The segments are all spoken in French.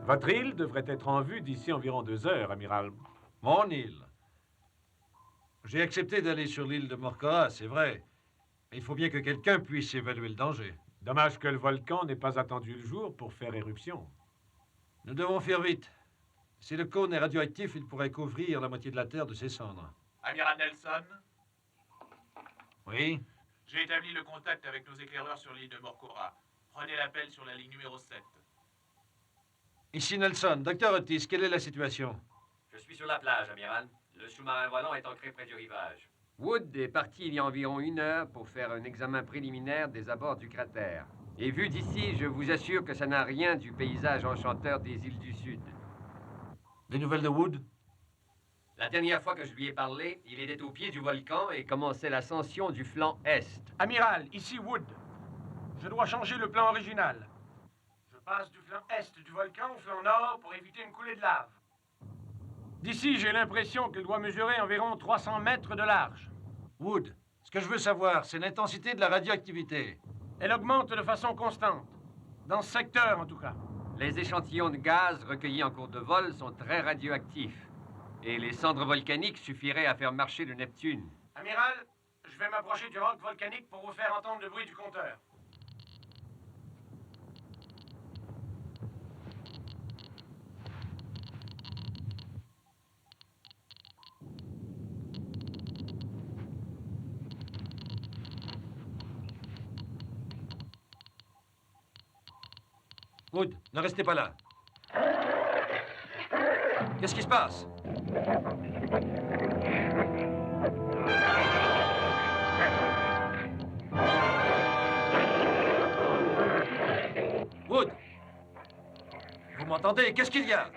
Votre île devrait être en vue d'ici environ 2 heures, amiral. Mon île. J'ai accepté d'aller sur l'île de Morcora, c'est vrai. Mais il faut bien que quelqu'un puisse évaluer le danger. Dommage que le volcan n'ait pas attendu le jour pour faire éruption. Nous devons faire vite. Si le cône est radioactif, il pourrait couvrir la moitié de la Terre de ses cendres. Amiral Nelson, Oui? j'ai établi le contact avec nos éclaireurs sur l'île de Morcora. Prenez l'appel sur la ligne numéro 7. Ici Nelson. Docteur Otis, quelle est la situation? Je suis sur la plage, amiral. Le sous-marin volant est ancré près du rivage. Wood est parti il y a environ 1 heure pour faire un examen préliminaire des abords du cratère. Et vu d'ici, je vous assure que ça n'a rien du paysage enchanteur des îles du Sud. Des nouvelles de Wood? La dernière fois que je lui ai parlé, il était au pied du volcan et commençait l'ascension du flanc est. Amiral, ici Wood. Je dois changer le plan original. Je passe du flanc est du volcan au flanc nord pour éviter une coulée de lave. D'ici, j'ai l'impression qu'il doit mesurer environ 300 mètres de large. Wood, ce que je veux savoir, c'est l'intensité de la radioactivité. Elle augmente de façon constante. Dans ce secteur, en tout cas. Les échantillons de gaz recueillis en cours de vol sont très radioactifs. Et les cendres volcaniques suffiraient à faire marcher le Neptune. Amiral, je vais m'approcher du roc volcanique pour vous faire entendre le bruit du compteur. Wood, ne restez pas là. Qu'est-ce qui se passe? Wood! Vous m'entendez? Qu'est-ce qu'il y a?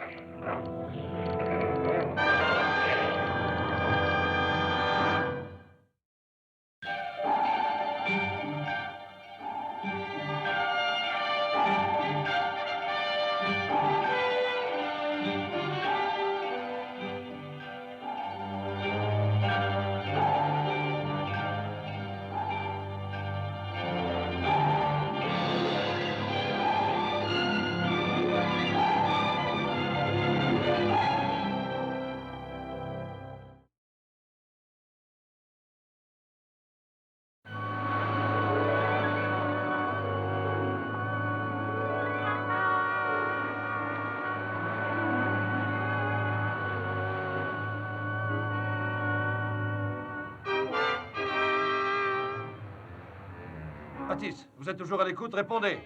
Otis, vous êtes toujours à l'écoute? Répondez.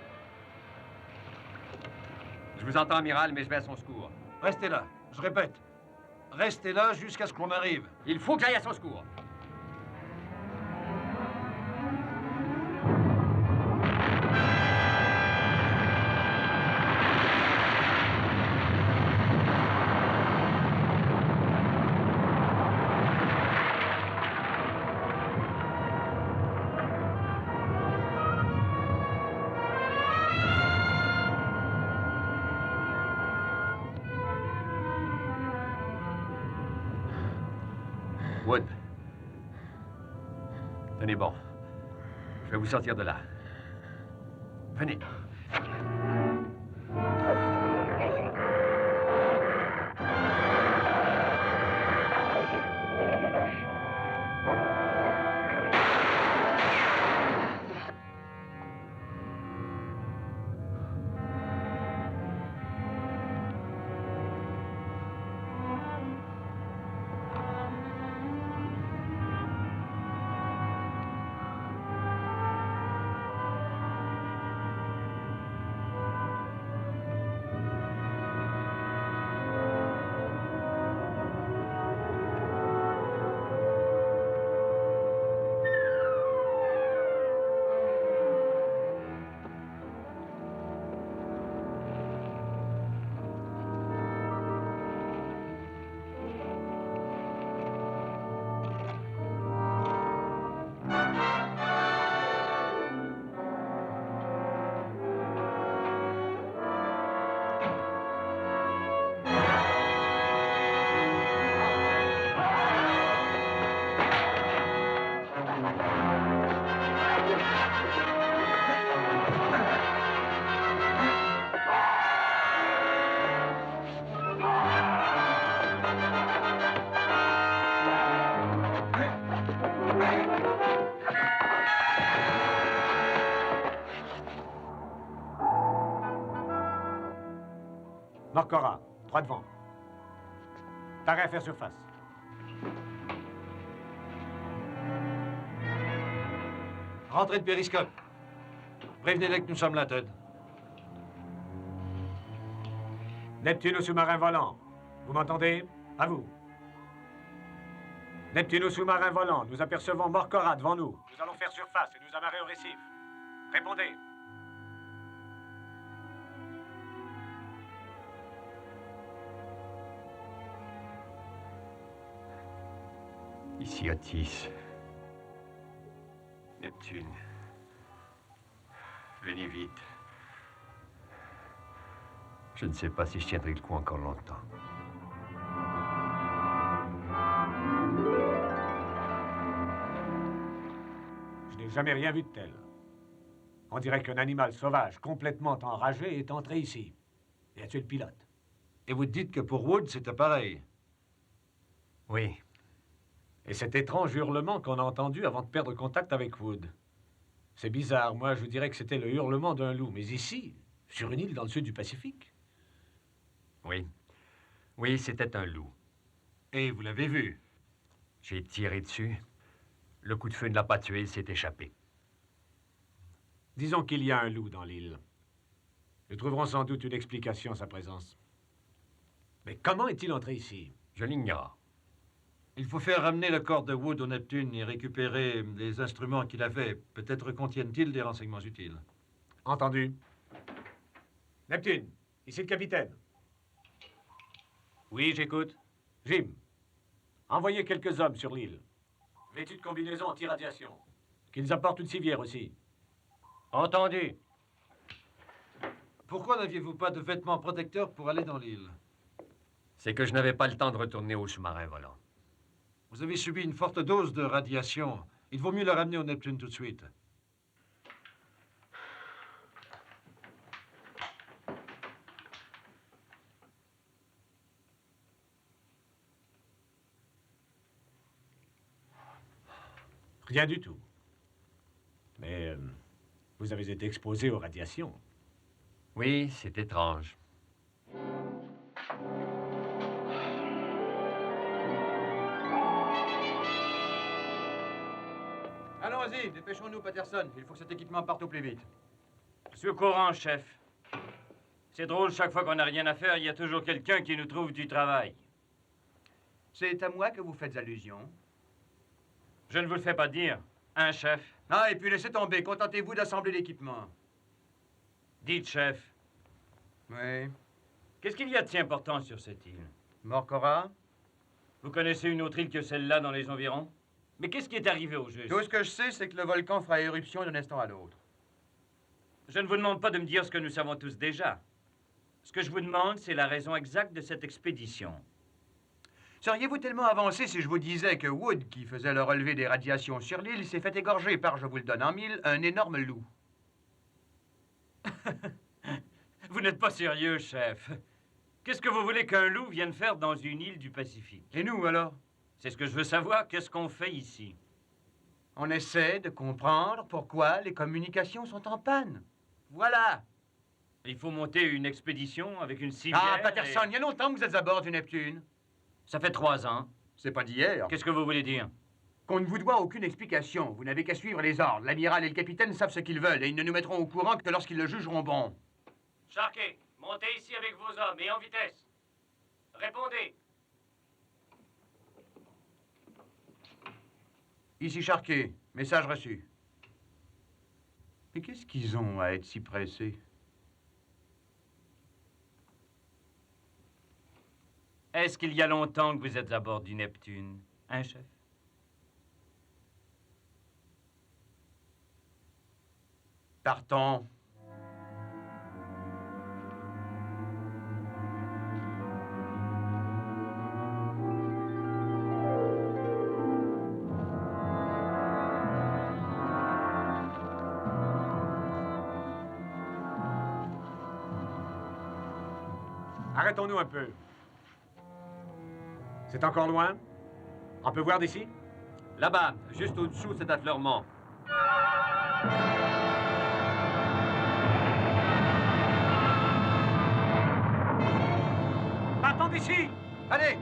Je vous entends, amiral, mais je vais à son secours. Restez là. Je répète. Restez là jusqu'à ce qu'on arrive. Il faut que j'aille à son secours. Wood. Tenez bon. Je vais vous sortir de là. Venez. Morcora, droit devant. T'as à faire surface. Rentrée de périscope. Prévenez-les que nous sommes là, Todd. Neptune au sous-marin volant. Vous m'entendez? À vous. Neptune au sous-marin volant. Nous apercevons Morcora devant nous. Nous allons faire surface et nous amarrer au récif. Répondez. Ici Otis. Neptune. Venez vite. Je ne sais pas si je tiendrai le coup encore longtemps. Je n'ai jamais rien vu de tel. On dirait qu'un animal sauvage complètement enragé est entré ici et a tué le pilote. Et vous dites que pour Wood, c'était pareil. Oui. Et cet étrange hurlement qu'on a entendu avant de perdre contact avec Wood. C'est bizarre, moi je dirais que c'était le hurlement d'un loup. Mais ici, sur une île dans le sud du Pacifique. Oui. Oui, c'était un loup. Et vous l'avez vu. J'ai tiré dessus. Le coup de feu ne l'a pas tué, il s'est échappé. Disons qu'il y a un loup dans l'île. Nous trouverons sans doute une explication à sa présence. Mais comment est-il entré ici? Je l'ignore. Il faut faire ramener le corps de Wood au Neptune et récupérer les instruments qu'il avait. Peut-être contiennent-ils des renseignements utiles. Entendu. Neptune, ici le capitaine. Oui, j'écoute. Jim, envoyez quelques hommes sur l'île. Vêtus de combinaison anti-radiation. Qu'ils apportent une civière aussi. Entendu. Pourquoi n'aviez-vous pas de vêtements protecteurs pour aller dans l'île? C'est que je n'avais pas le temps de retourner au sous-marin volant. Vous avez subi une forte dose de radiation. Il vaut mieux la ramener au Neptune tout de suite. Rien du tout. Mais vous avez été exposé aux radiations. Oui, c'est étrange. Allons-y, dépêchons-nous, Patterson. Il faut que cet équipement parte au plus vite. Je suis au courant, chef. C'est drôle, chaque fois qu'on n'a rien à faire, il y a toujours quelqu'un qui nous trouve du travail. C'est à moi que vous faites allusion. Je ne vous le fais pas dire. Hein, chef? Ah, et puis laissez tomber. Contentez-vous d'assembler l'équipement. Dites, chef. Oui. Qu'est-ce qu'il y a de si important sur cette île? Morcora? Vous connaissez une autre île que celle-là dans les environs? Mais qu'est-ce qui est arrivé au juste? Tout ce que je sais, c'est que le volcan fera éruption d'un instant à l'autre. Je ne vous demande pas de me dire ce que nous savons tous déjà. Ce que je vous demande, c'est la raison exacte de cette expédition. Seriez-vous tellement avancé si je vous disais que Wood, qui faisait le relevé des radiations sur l'île, s'est fait égorger par, je vous le donne en mille, un énorme loup? Vous n'êtes pas sérieux, chef. Qu'est-ce que vous voulez qu'un loup vienne faire dans une île du Pacifique? Et nous, alors? C'est ce que je veux savoir. Qu'est-ce qu'on fait ici? On essaie de comprendre pourquoi les communications sont en panne. Voilà. Il faut monter une expédition avec une civière. Ah, Patterson, il y a longtemps que vous êtes à bord du Neptune. Ça fait 3 ans. C'est pas d'hier. Qu'est-ce que vous voulez dire? Qu'on ne vous doit aucune explication. Vous n'avez qu'à suivre les ordres. L'amiral et le capitaine savent ce qu'ils veulent et ils ne nous mettront au courant que lorsqu'ils le jugeront bon. Sharkey, montez ici avec vos hommes et en vitesse. Répondez. Ici Sharkey. Message reçu. Mais qu'est-ce qu'ils ont à être si pressés? Est-ce qu'il y a longtemps que vous êtes à bord du Neptune? Hein, chef? Partons. Arrêtons-nous un peu. C'est encore loin? On peut voir d'ici? Là-bas, juste au-dessous de cet affleurement. partant d'ici! Allez,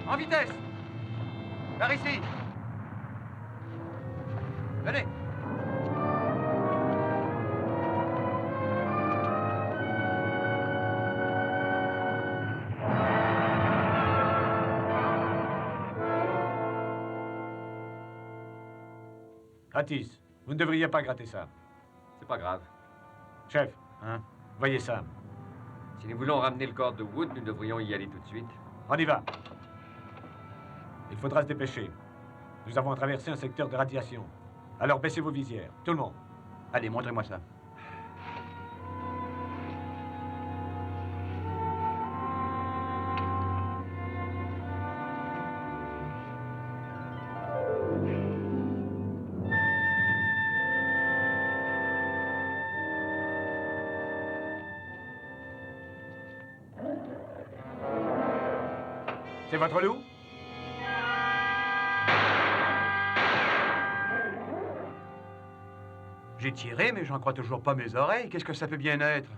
en vitesse! Par ici! Venez! Atis, vous ne devriez pas gratter ça. C'est pas grave. Chef, Hein? voyez ça. Si nous voulons ramener le corps de Wood, nous devrions y aller tout de suite. On y va. Il faudra se dépêcher. Nous avons traversé un secteur de radiation. Alors baissez vos visières, tout le monde. Allez, montrez-moi ça. C'est votre loup? J'ai tiré, mais j'en crois toujours pas mes oreilles. Qu'est-ce que ça peut bien être?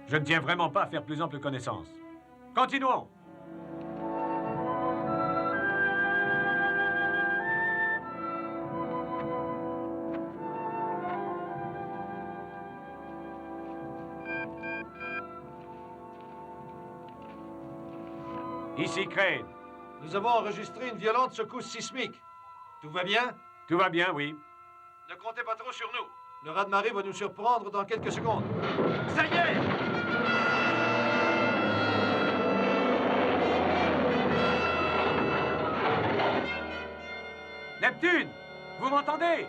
Je ne tiens vraiment pas à faire plus ample connaissance. Continuons. Ici, Crane. Nous avons enregistré une violente secousse sismique. Tout va bien? Tout va bien, oui. Ne comptez pas trop sur nous. Le raz-de-marée va nous surprendre dans quelques secondes. Ça y est! Neptune, vous m'entendez?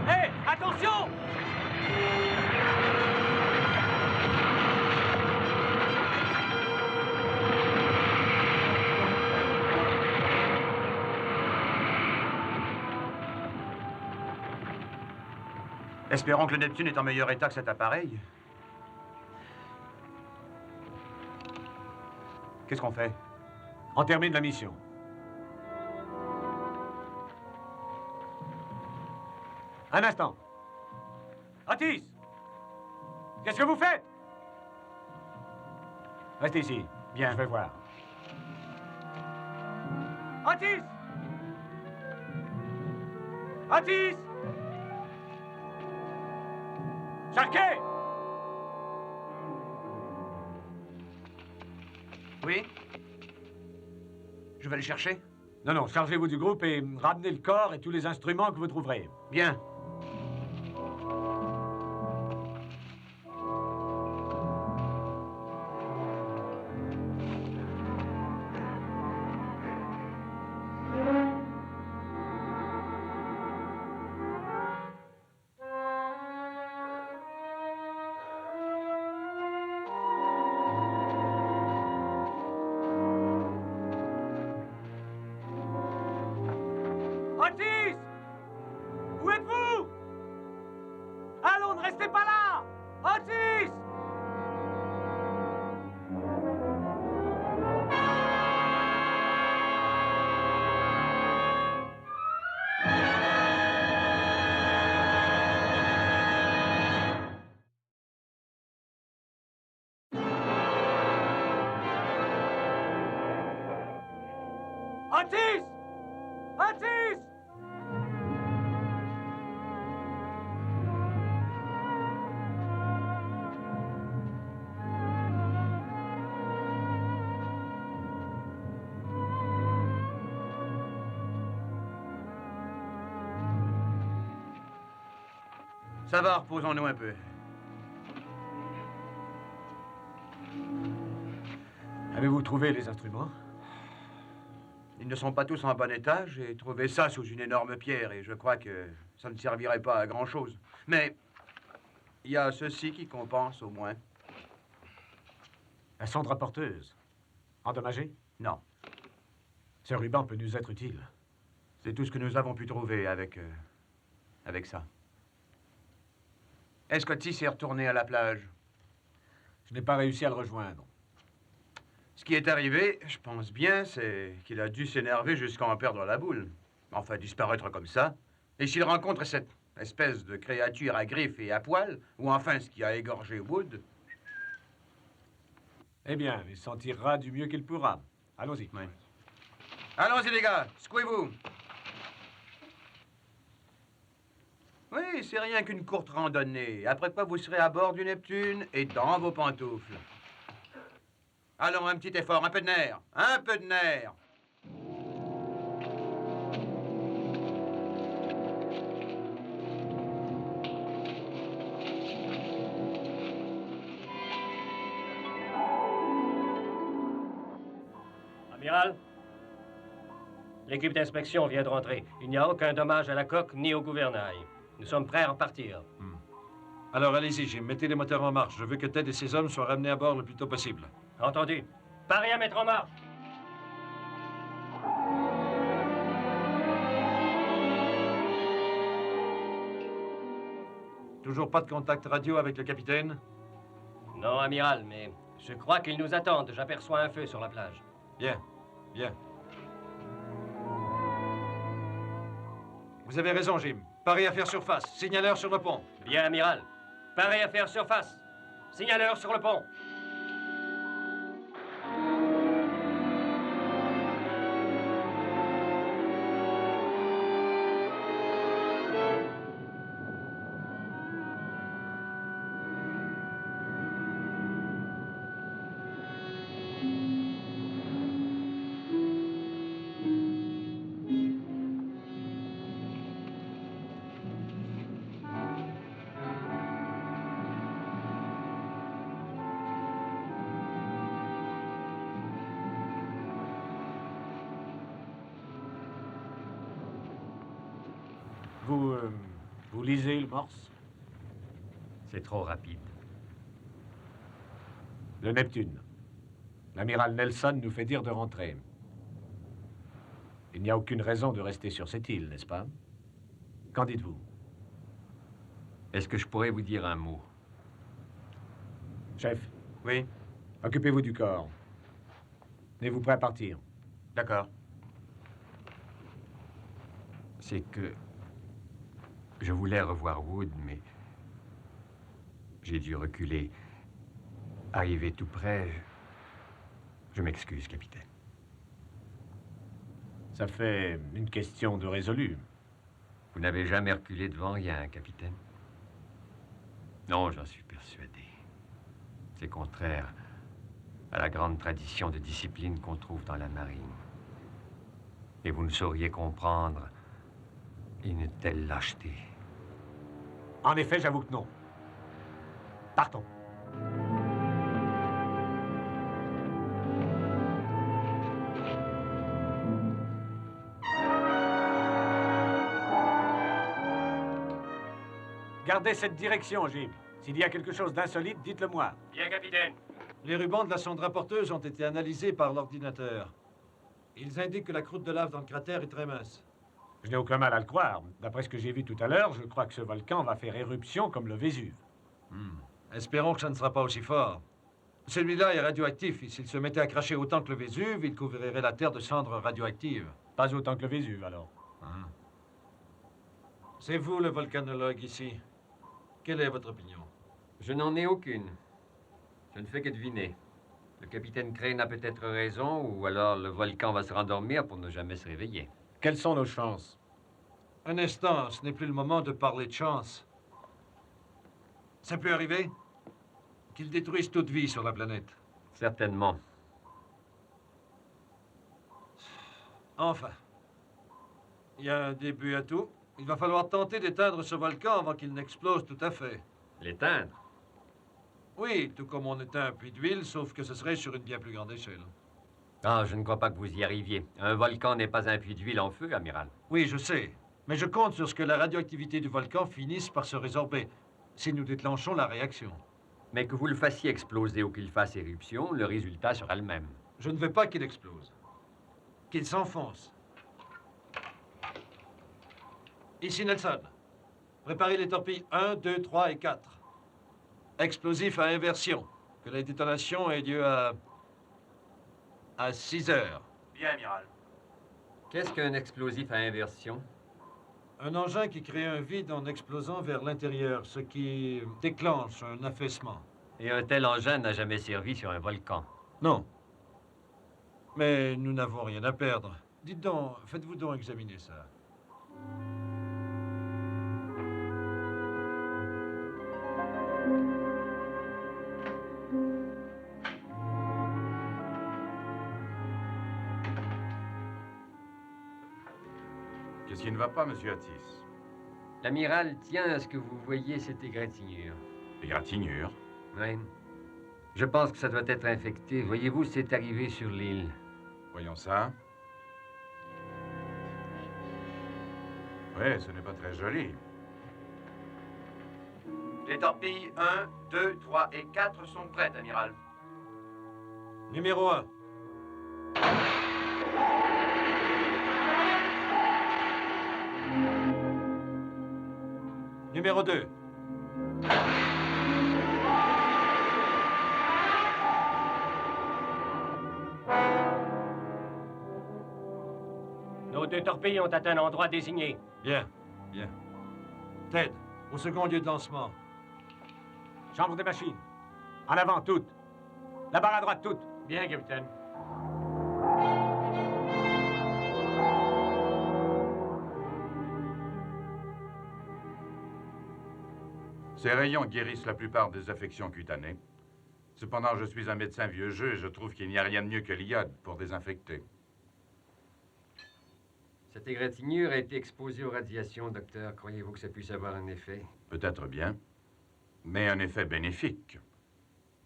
Hé, attention! Espérons que le Neptune est en meilleur état que cet appareil. Qu'est-ce qu'on fait? On termine la mission. Un instant. Otis! Qu'est-ce que vous faites? Restez ici. Bien. Je vais voir. Otis! Otis! Charquet! Oui? Je vais le chercher. Non, non, chargez-vous du groupe et ramenez le corps et tous les instruments que vous trouverez. Bien. Otis! Où êtes-vous? Allons, ne restez pas là! Otis! Otis! Otis! Ça va, reposons-nous un peu. Avez-vous trouvé les instruments? Ils ne sont pas tous en bon état. J'ai trouvé ça sous une énorme pierre et je crois que ça ne servirait pas à grand-chose. Mais il y a ceci qui compense au moins. La sonde rapporteuse. Endommagée? Non, Ce ruban peut nous être utile. c'est tout ce que nous avons pu trouver avec ça. Est-ce qu'Otis est retourné à la plage? Je n'ai pas réussi à le rejoindre. Ce qui est arrivé, je pense bien, c'est qu'il a dû s'énerver jusqu'à en perdre la boule. Enfin, disparaître comme ça. Et s'il rencontre cette espèce de créature à griffes et à poils, ou enfin ce qui a égorgé Wood. Eh bien, il s'en tirera du mieux qu'il pourra. Allons-y. Oui. Allons-y, les gars, secouez-vous. Oui, c'est rien qu'une courte randonnée. Après quoi, vous serez à bord du Neptune et dans vos pantoufles. Allons, un petit effort, un peu de nerf. Un peu de nerf. Amiral, l'équipe d'inspection vient de rentrer. Il n'y a aucun dommage à la coque ni au gouvernail. Nous sommes prêts à repartir. Alors allez-y, Jim, mettez les moteurs en marche. Je veux que Ted et ses hommes soient ramenés à bord le plus tôt possible. Entendu. Paré à mettre en marche. Toujours pas de contact radio avec le capitaine? Non, amiral, mais je crois qu'ils nous attendent. J'aperçois un feu sur la plage. Bien, bien. Vous avez raison, Jim. Paré à faire surface. Signaleur sur le pont. Bien, amiral. Paré à faire surface. Signaleur sur le pont. Vous lisez le morse? C'est trop rapide. Le Neptune. L'amiral Nelson nous fait dire de rentrer. Il n'y a aucune raison de rester sur cette île, n'est-ce pas? Qu'en dites-vous? Est-ce que je pourrais vous dire un mot? Chef, Oui, occupez-vous du corps. Êtes-vous prêt à partir? d'accord. C'est que je voulais revoir Wood, mais j'ai dû reculer. Arrivé tout près, je m'excuse, capitaine. Ça fait une question de résolu. Vous n'avez jamais reculé devant rien, capitaine? Non, j'en suis persuadé. C'est contraire à la grande tradition de discipline qu'on trouve dans la marine. Et vous ne sauriez comprendre une telle lâcheté. En effet, j'avoue que non. Partons. Gardez cette direction, Jim. S'il y a quelque chose d'insolite, dites-le moi. Bien, capitaine. Les rubans de la sonde rapporteuse ont été analysés par l'ordinateur. Ils indiquent que la croûte de lave dans le cratère est très mince. Je n'ai aucun mal à le croire. D'après ce que j'ai vu tout à l'heure, je crois que ce volcan va faire éruption comme le Vésuve. Espérons que ça ne sera pas aussi fort. Celui-là est radioactif, et s'il se mettait à cracher autant que le Vésuve, il couvrirait la Terre de cendres radioactives. Pas autant que le Vésuve, alors. C'est vous le volcanologue ici. Quelle est votre opinion? Je n'en ai aucune. Je ne fais que deviner. Le capitaine Crane a peut-être raison, ou alors le volcan va se rendormir pour ne jamais se réveiller. Quelles sont nos chances? Un instant, ce n'est plus le moment de parler de chance. Ça peut arriver qu'il détruise toute vie sur la planète. Certainement. Enfin, il y a un début à tout. Il va falloir tenter d'éteindre ce volcan avant qu'il n'explose tout à fait. L'éteindre? Oui, tout comme on éteint un puits d'huile, sauf que ce serait sur une bien plus grande échelle. Ah, je ne crois pas que vous y arriviez. Un volcan n'est pas un puits d'huile en feu, amiral. Oui, je sais. Mais je compte sur ce que la radioactivité du volcan finisse par se résorber, si nous déclenchons la réaction. Mais que vous le fassiez exploser ou qu'il fasse éruption, le résultat sera le même. Je ne veux pas qu'il explose. Qu'il s'enfonce. Ici Nelson. Préparez les torpilles 1, 2, 3 et 4. Explosif à inversion. Que la détonation ait lieu à 6 heures. Bien, amiral. Qu'est-ce qu'un explosif à inversion? Un engin qui crée un vide en explosant vers l'intérieur, ce qui déclenche un affaissement. Et un tel engin n'a jamais servi sur un volcan. Non. Mais nous n'avons rien à perdre. Dites donc, faites-vous donc examiner ça. Qu'est-ce qui ne va pas, monsieur Atis? L'amiral tient à ce que vous voyiez cette égratignure. Égratignure? Oui. Je pense que ça doit être infecté. Voyez-vous, c'est arrivé sur l'île. Voyons ça. Oui, ce n'est pas très joli. Les torpilles 1, 2, 3 et 4 sont prêtes, amiral. Numéro 1. Numéro 2. Nos 2 torpilles ont atteint l'endroit désigné. Bien, bien. Ted, au second lieu de lancement. Chambre des machines. En avant, toutes. La barre à droite, toutes. Bien, capitaine. Ces rayons guérissent la plupart des affections cutanées. Cependant, je suis un médecin vieux jeu et je trouve qu'il n'y a rien de mieux que l'iode pour désinfecter. Cette égratignure a été exposée aux radiations, docteur. Croyez-vous que ça puisse avoir un effet? Peut-être bien, mais un effet bénéfique.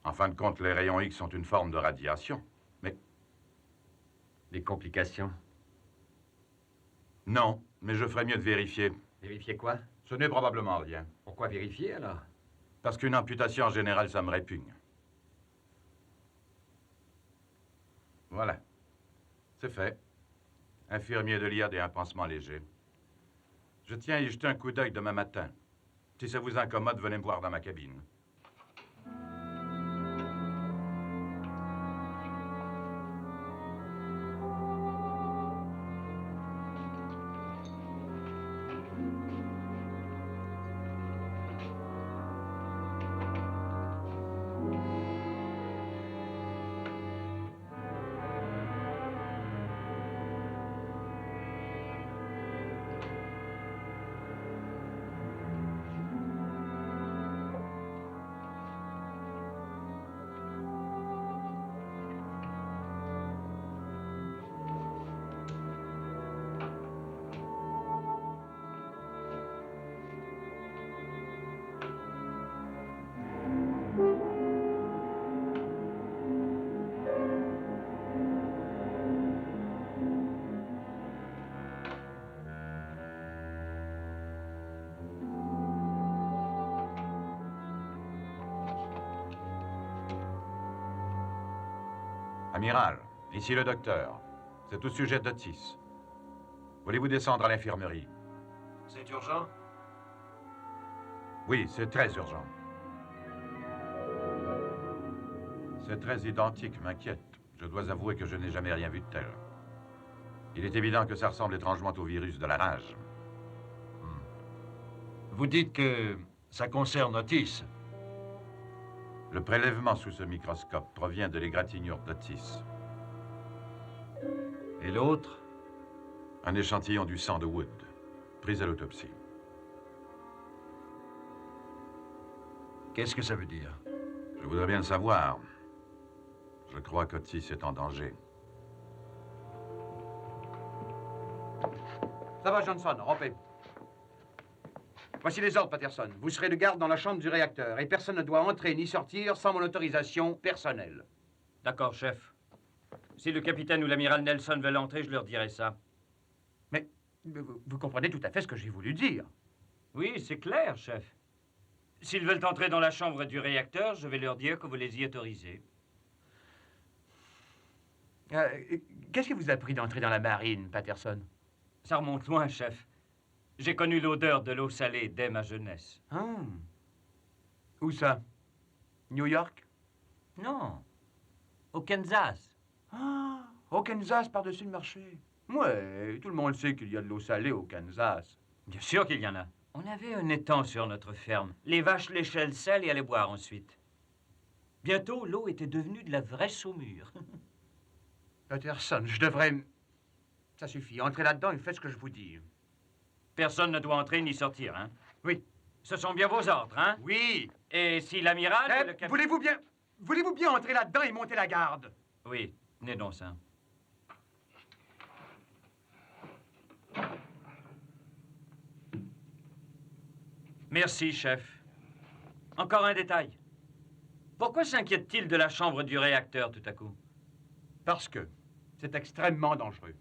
En fin de compte, les rayons X sont une forme de radiation. Mais Des complications? non, mais je ferais mieux de vérifier. Vérifier quoi? Ce n'est probablement rien. Pourquoi vérifier, alors? Parce qu'une amputation en général, ça me répugne. Voilà. C'est fait. Infirmier de l'IAD et un pansement léger. Je tiens à y jeter un coup d'œil demain matin. Si ça vous incommode, venez me voir dans ma cabine. Amiral, ici le docteur. C'est au sujet d'Otis. Voulez-vous descendre à l'infirmerie? C'est urgent? Oui, c'est très urgent. C'est très identique, m'inquiète. Je dois avouer que je n'ai jamais rien vu de tel. Il est évident que ça ressemble étrangement au virus de la rage. Vous dites que ça concerne Otis. Le prélèvement sous ce microscope provient de l'égratignure d'Otis. Et l'autre? Un échantillon du sang de Wood, pris à l'autopsie. Qu'est-ce que ça veut dire? Je voudrais bien le savoir. Je crois qu'Otis est en danger. Ça va, Johnson, rompez. Voici les ordres, Patterson. Vous serez de garde dans la chambre du réacteur et personne ne doit entrer ni sortir sans mon autorisation personnelle. D'accord, chef. Si le capitaine ou l'amiral Nelson veulent entrer, je leur dirai ça. Mais vous comprenez tout à fait ce que j'ai voulu dire. Oui, c'est clair, chef. S'ils veulent entrer dans la chambre du réacteur, je vais leur dire que vous les y autorisez. Qu'est-ce qui vous a pris d'entrer dans la marine, Patterson? Ça remonte loin, chef. J'ai connu l'odeur de l'eau salée dès ma jeunesse. Ah. Où ça? New York? Non, au Kansas. Ah, au Kansas, par-dessus le marché. Ouais, tout le monde sait qu'il y a de l'eau salée au Kansas. Bien sûr qu'il y en a. On avait un étang sur notre ferme. Les vaches léchaient le sel et allaient boire ensuite. Bientôt, l'eau était devenue de la vraie saumure. Utterson, je devrais... Ça suffit, entrez là-dedans et faites ce que je vous dis. Personne ne doit entrer ni sortir, hein? Oui. Ce sont bien vos ordres, hein? Oui. Et si l'amiral... et le Voulez-vous bien entrer là-dedans et monter la garde? Oui, venez donc ça. Merci, chef. Encore un détail. Pourquoi s'inquiète-t-il de la chambre du réacteur tout à coup? Parce que c'est extrêmement dangereux.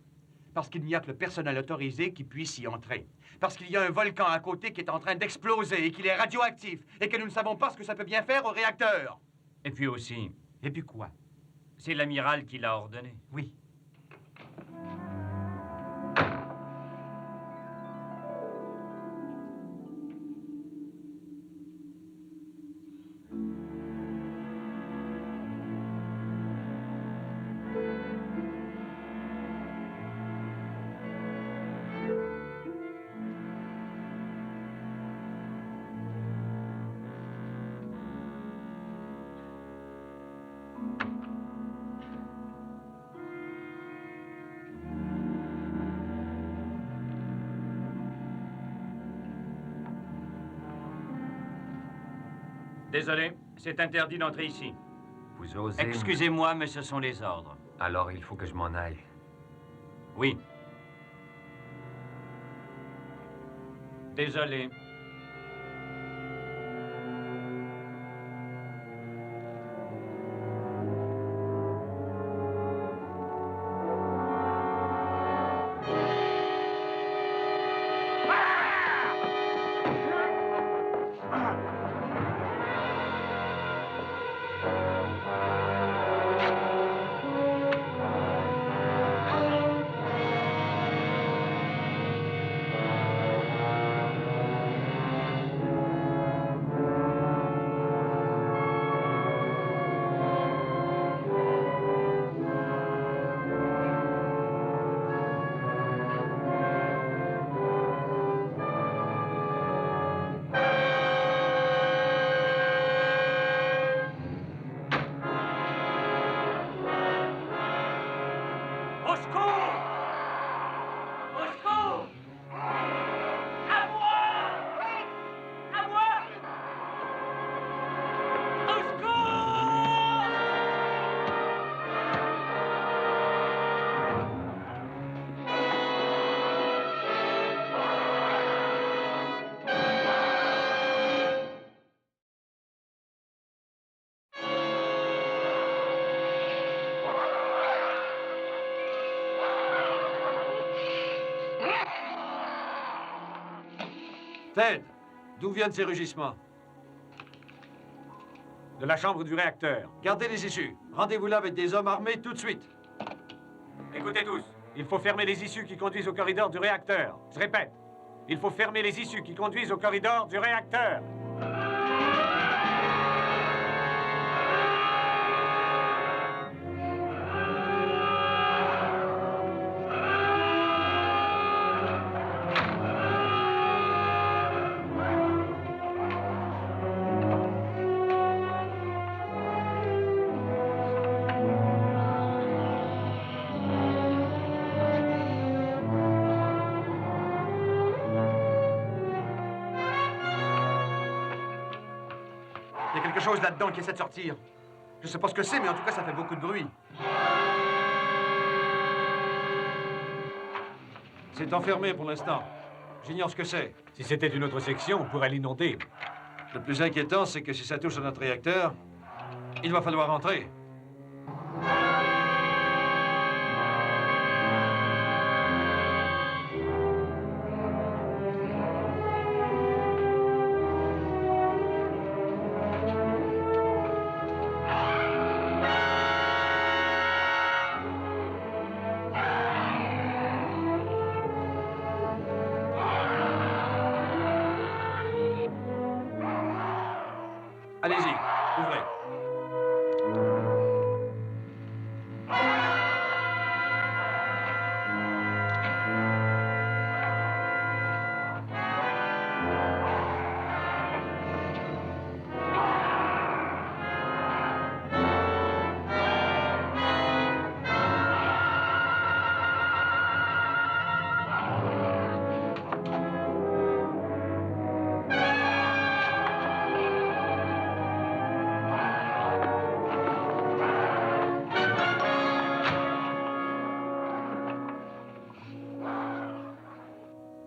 Parce qu'il n'y a que le personnel autorisé qui puisse y entrer. Parce qu'il y a un volcan à côté qui est en train d'exploser et qu'il est radioactif et que nous ne savons pas ce que ça peut bien faire au réacteur. Et puis aussi, Et puis quoi? c'est l'amiral qui l'a ordonné. Oui. Désolé, c'est interdit d'entrer ici. Vous osez... Excusez-moi, mais ce sont les ordres. Alors il faut que je m'en aille. Oui. Désolé. Ted, d'où viennent ces rugissements? De la chambre du réacteur. Gardez les issues. Rendez-vous là avec des hommes armés tout de suite. Écoutez tous, il faut fermer les issues qui conduisent au corridor du réacteur. Je répète, il faut fermer les issues qui conduisent au corridor du réacteur. Il y a quelque chose là-dedans qui essaie de sortir. Je sais pas ce que c'est, mais en tout cas, ça fait beaucoup de bruit. C'est enfermé pour l'instant. J'ignore ce que c'est. Si c'était une autre section, on pourrait l'inonder. Le plus inquiétant, c'est que si ça touche à notre réacteur, il va falloir entrer. Allez-y, ouvrez.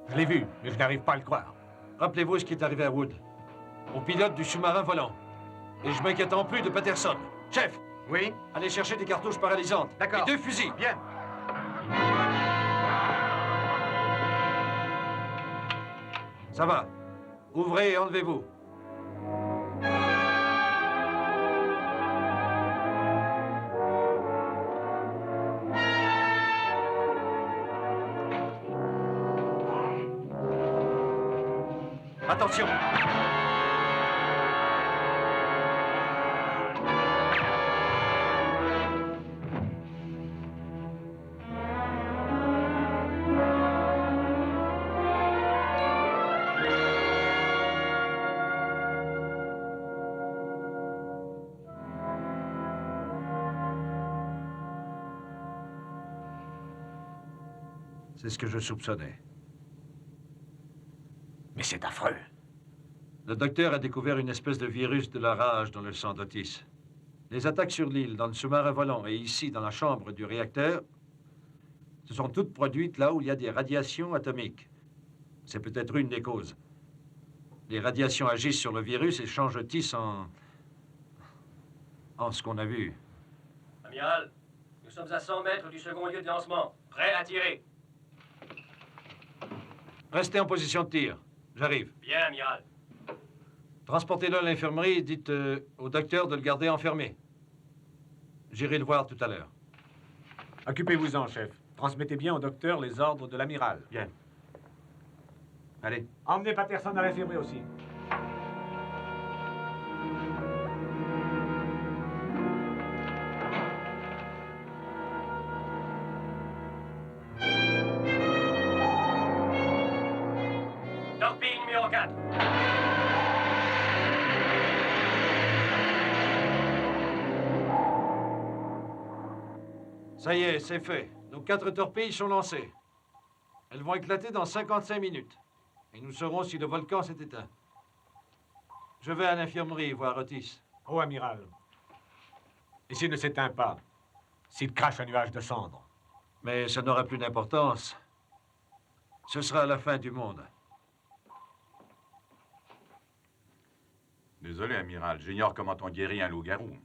Je l'ai vu, mais je n'arrive pas à le croire. Rappelez-vous ce qui est arrivé à Wood, au pilote du sous-marin volant. Et je m'inquiète en plus de Patterson. Chef, Oui? allez chercher des cartouches paralysantes. D'accord. Et 2 fusils. Bien. Ça va. Ouvrez et enlevez-vous. Attention. C'est ce que je soupçonnais. Mais c'est affreux. Le docteur a découvert une espèce de virus de la rage dans le sang d'Otis. Les attaques sur l'île, dans le sous-marin volant et ici, dans la chambre du réacteur, se sont toutes produites là où il y a des radiations atomiques. C'est peut-être une des causes. Les radiations agissent sur le virus et changent Otis en ce qu'on a vu. Amiral, nous sommes à 100 mètres du second lieu de lancement. Prêt à tirer. Restez en position de tir. J'arrive. Bien, amiral. Transportez-le à l'infirmerie et dites au docteur de le garder enfermé. J'irai le voir tout à l'heure. Occupez-vous-en, chef. Transmettez bien au docteur les ordres de l'amiral. Bien. Allez. Emmenez Patterson à l'infirmerie aussi. Torpille numéro 4. Ça y est, c'est fait. Nos 4 torpilles sont lancées. Elles vont éclater dans 55 minutes. Et nous saurons si le volcan s'est éteint. Je vais à l'infirmerie voir Otis. Oh, amiral. Et s'il ne s'éteint pas? S'il crache un nuage de cendres? Mais ça n'aura plus d'importance. Ce sera la fin du monde. Désolé, amiral, j'ignore comment on guérit un loup-garou.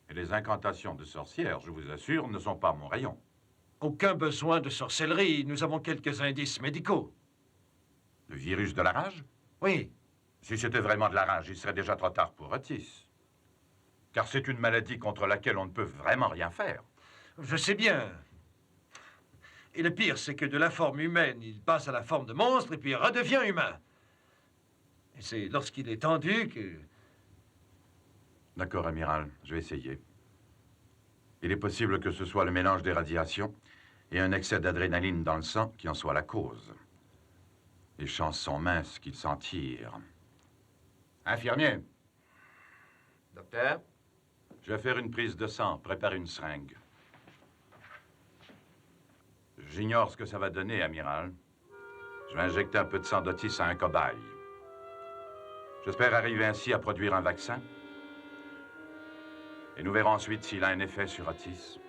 Et les incantations de sorcières, je vous assure, ne sont pas mon rayon. Aucun besoin de sorcellerie. Nous avons quelques indices médicaux. Le virus de la rage? Oui. Si c'était vraiment de la rage, il serait déjà trop tard pour Otis. Car c'est une maladie contre laquelle on ne peut vraiment rien faire. Je sais bien. Et le pire, c'est que de la forme humaine, il passe à la forme de monstre et puis il redevient humain. Et c'est lorsqu'il est tendu que... D'accord, amiral, je vais essayer. Il est possible que ce soit le mélange des radiations et un excès d'adrénaline dans le sang qui en soit la cause. Les chances sont minces qu'il s'en tire. Infirmier. Docteur? Je vais faire une prise de sang. Prépare une seringue. J'ignore ce que ça va donner, amiral. Je vais injecter un peu de sang d'Otis à un cobaye. J'espère arriver ainsi à produire un vaccin. Et nous verrons ensuite s'il a un effet sur Otis.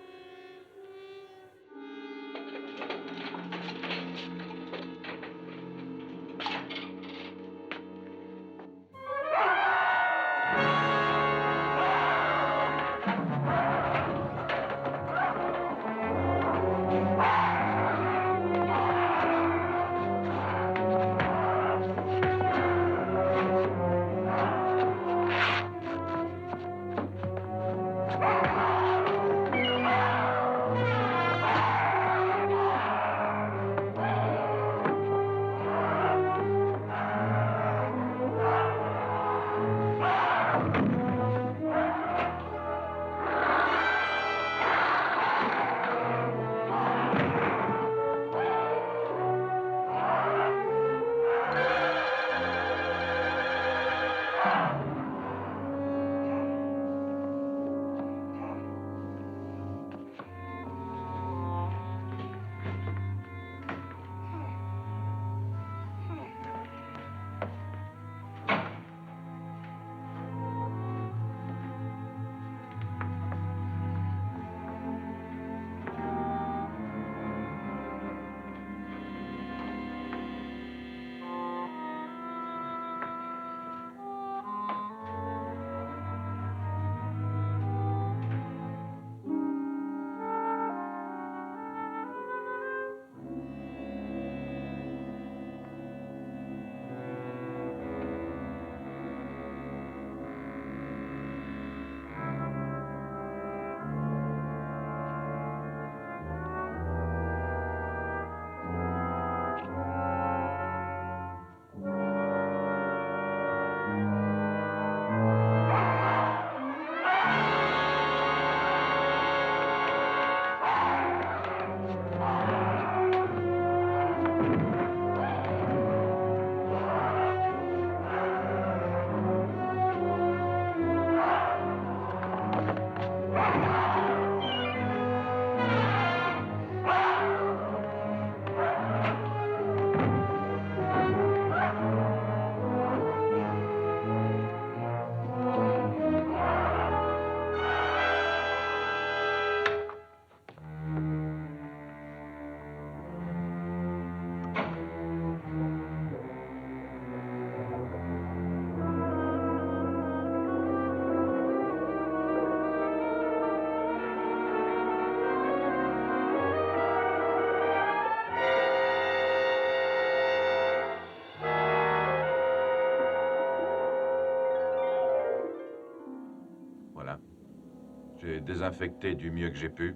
l'ai désinfecté du mieux que j'ai pu.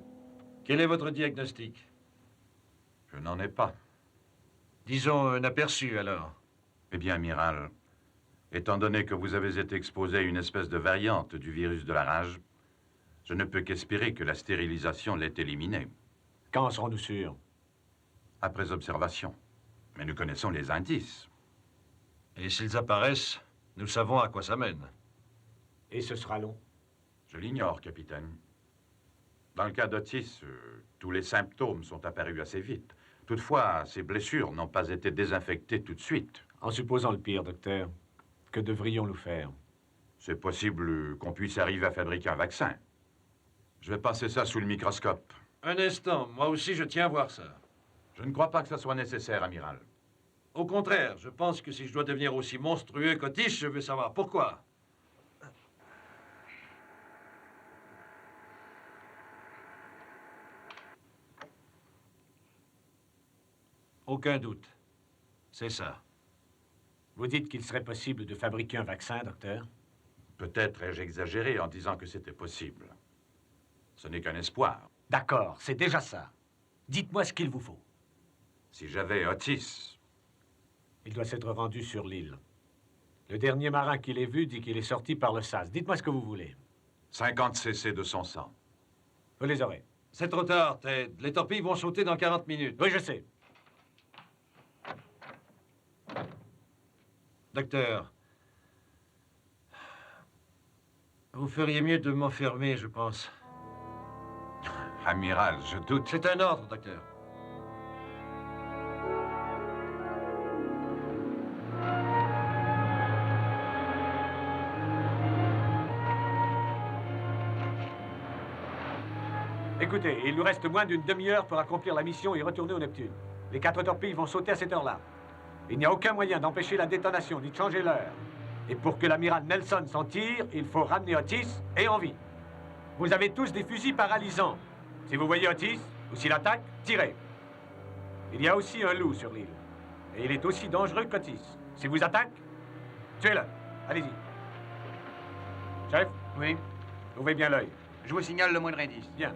Quel est votre diagnostic? Je n'en ai pas. Disons un aperçu, alors. Eh bien, amiral, étant donné que vous avez été exposé à une espèce de variante du virus de la rage, je ne peux qu'espérer que la stérilisation l'ait éliminé. Quand en serons-nous sûrs? Après observation. Mais nous connaissons les indices. Et s'ils apparaissent, nous savons à quoi ça mène. Et ce sera long. Je l'ignore, capitaine. Dans le cas d'Otis, tous les symptômes sont apparus assez vite. Toutefois, ces blessures n'ont pas été désinfectées tout de suite. En supposant le pire, docteur, que devrions-nous faire? C'est possible qu'on puisse arriver à fabriquer un vaccin. Je vais passer ça sous le microscope. Un instant, moi aussi je tiens à voir ça. Je ne crois pas que ça soit nécessaire, amiral. Au contraire, je pense que si je dois devenir aussi monstrueux qu'Otis, je veux savoir pourquoi. Aucun doute. C'est ça. Vous dites qu'il serait possible de fabriquer un vaccin, docteur? Peut-être ai-je exagéré en disant que c'était possible. Ce n'est qu'un espoir. D'accord, c'est déjà ça. Dites-moi ce qu'il vous faut. Si j'avais Otis, Il doit s'être rendu sur l'île. Le dernier marin qui l'ait vu dit qu'il est sorti par le sas. Dites-moi ce que vous voulez. 50 cc de son sang. Vous les aurez. C'est trop tard, Ted. Les torpilles vont sauter dans 40 minutes. Oui, je sais. Docteur, vous feriez mieux de m'enfermer, je pense. Amiral, je doute. C'est un ordre, docteur. Écoutez, il nous reste moins d'une demi-heure pour accomplir la mission et retourner au Neptune. Les 4 torpilles vont sauter à cette heure-là. Il n'y a aucun moyen d'empêcher la détonation ni de changer l'heure. Et pour que l'amiral Nelson s'en tire, il faut ramener Otis et en vie. Vous avez tous des fusils paralysants. Si vous voyez Otis, ou s'il attaque, tirez. Il y a aussi un loup sur l'île. Et il est aussi dangereux qu'Otis. Si vous attaque, tuez-le. Allez-y. Chef, Oui, ouvrez bien l'œil. je vous signale le moindre indice. Bien.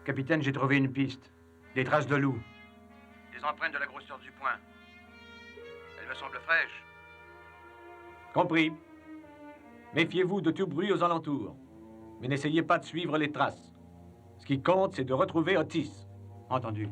Capitaine, j'ai trouvé une piste. Des traces de loup. Des empreintes de la grosseur du poing. Elles me semblent fraîches. Compris. Méfiez-vous de tout bruit aux alentours. Mais n'essayez pas de suivre les traces. Ce qui compte, c'est de retrouver Otis. Entendu.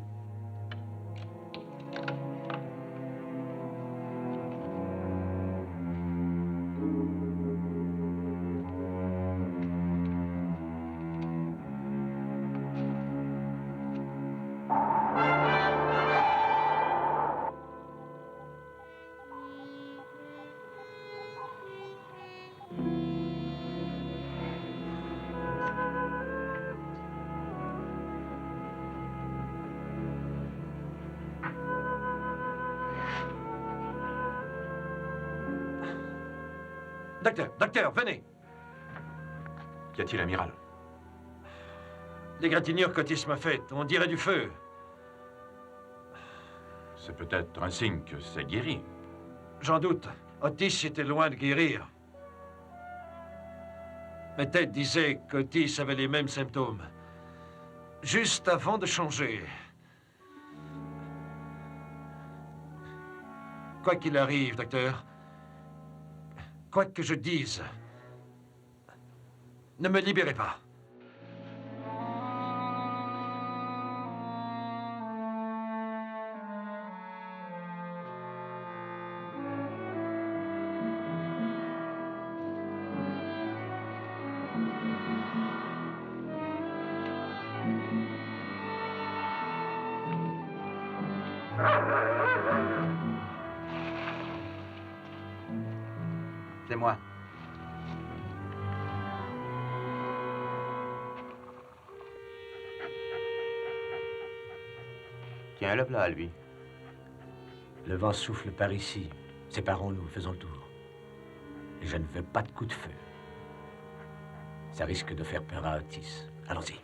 Docteur, venez. Qu'y a-t-il, amiral? L'égratignure qu'Otis m'a faite, on dirait du feu. C'est peut-être un signe que c'est guéri. J'en doute. Otis était loin de guérir. Mes têtes disaient qu'Otis avait les mêmes symptômes. Juste avant de changer. Quoi qu'il arrive, docteur, quoi que je dise, ne me libérez pas. C'est moi. Tiens, le plat, lui. Le vent souffle par ici. Séparons-nous, faisons le tour. Et je ne veux pas de coup de feu. Ça risque de faire peur à Otis. Allons-y.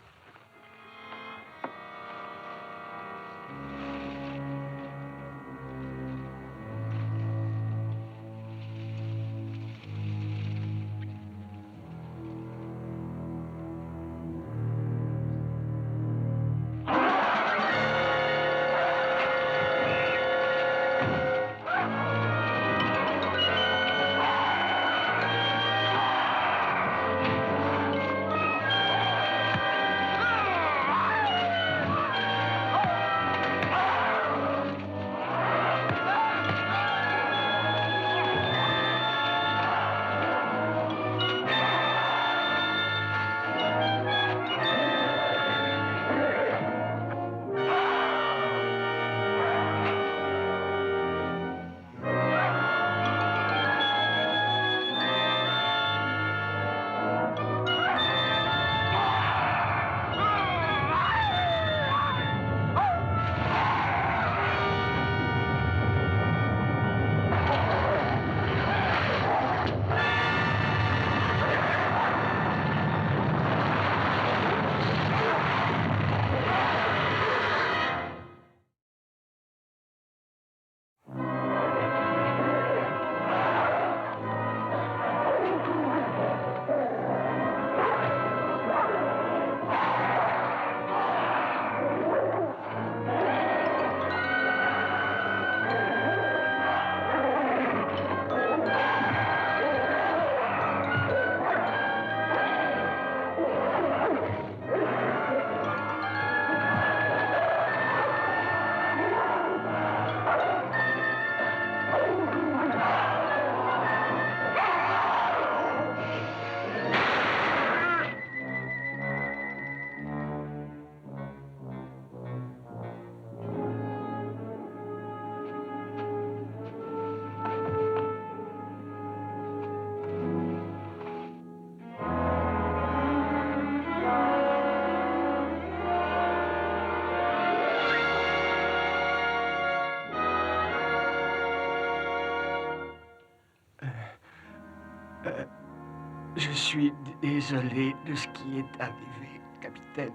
Je suis désolé de ce qui est arrivé, capitaine.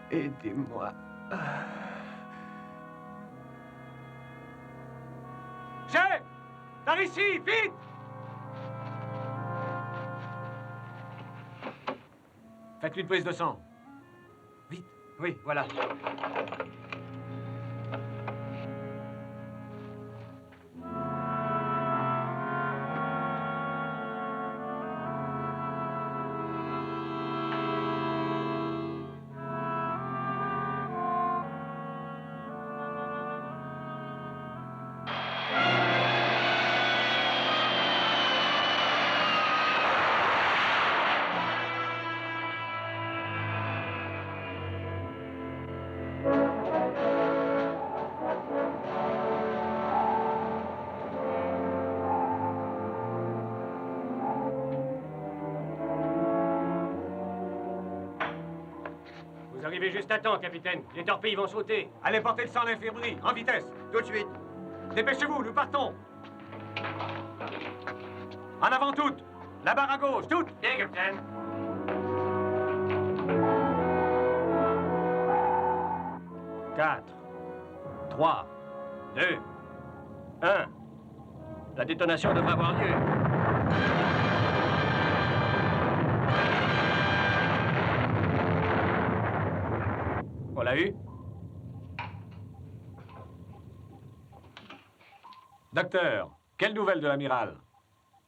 Aidez-moi. Chef! Par ici, vite! Faites-lui une prise de sang. Vite. Oui, voilà. arrivé juste à temps, capitaine. Les torpilles vont sauter. Allez porter le sang à l'infirmerie, en vitesse. Tout de suite. Dépêchez-vous, nous partons. En avant toutes. La barre à gauche, toutes. Bien, capitaine. Quatre, 3, 2, 1. La détonation devrait avoir lieu. On l'a eu? Docteur, quelle nouvelle de l'amiral?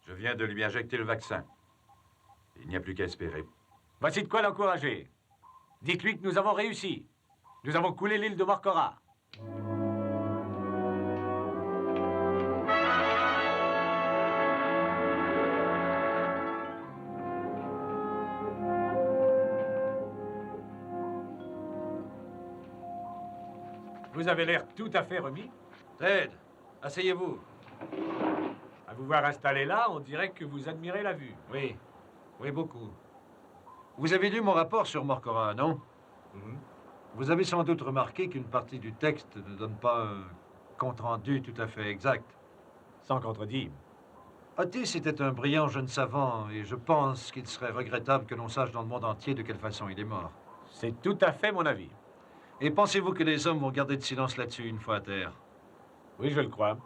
Je viens de lui injecter le vaccin. Il n'y a plus qu'à espérer. Voici de quoi l'encourager. Dites-lui que nous avons réussi. Nous avons coulé l'île de Morcora. Vous avez l'air tout à fait remis. Ted, asseyez-vous. À vous voir installé là, on dirait que vous admirez la vue. Oui, oui, beaucoup. Vous avez lu mon rapport sur Morcora, non? Vous avez sans doute remarqué qu'une partie du texte ne donne pas un compte-rendu tout à fait exact. Sans contredire. Otis était un brillant jeune savant, et je pense qu'il serait regrettable que l'on sache dans le monde entier de quelle façon il est mort. C'est tout à fait mon avis. Et pensez-vous que les hommes vont garder le silence là-dessus une fois à terre? Oui, je le crois.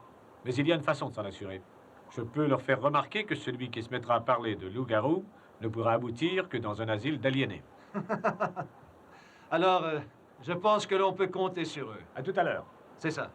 Mais il y a une façon de s'en assurer. Je peux leur faire remarquer que celui qui se mettra à parler de loup-garou ne pourra aboutir que dans un asile d'aliénés. Alors, je pense que l'on peut compter sur eux. À tout à l'heure. C'est ça.